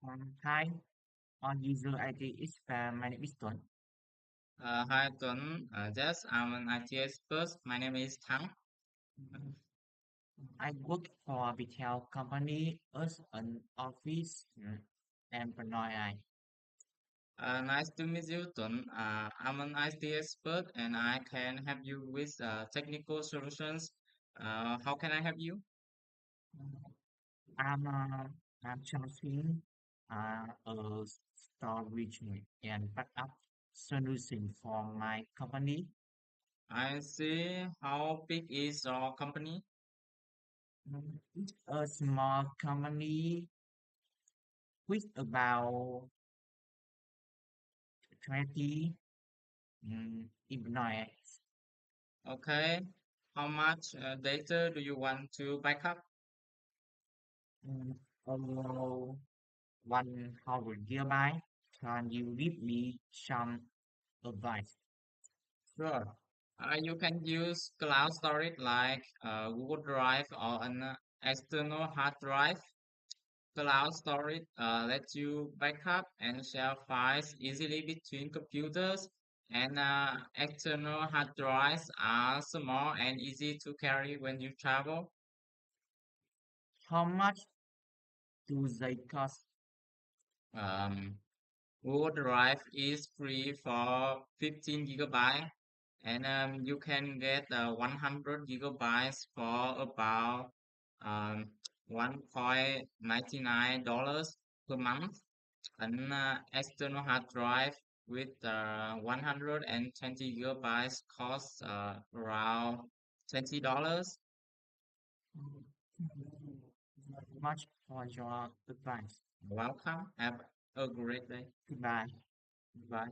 Hi, on user ID is my name is Tuấn. Hi Tuấn, yes, I'm an IT expert. My name is Thắng. I work for a retail company as an office employee. Nice to meet you, Tuấn. I'm an IT expert and I can help you with technical solutions. How can I help you? I'm I'm choosing a storage and backup solution for my company. I see. How big is your company? It's a small company with about 20 employees. Okay. How much data do you want to back up? Mm, Although 100 gigabyte, can you give me some advice? Sure. You can use cloud storage like Google Drive or an external hard drive. Cloud storage lets you backup and share files easily between computers, and external hard drives are small and easy to carry when you travel. How much do they cost? Um, Google Drive is free for 15 gigabyte, and you can get 100 gigabytes for about $1.99 per month. An external hard drive with 120 gigabytes costs around $20. Much for your advice. Welcome. Have a great day. Goodbye. Bye.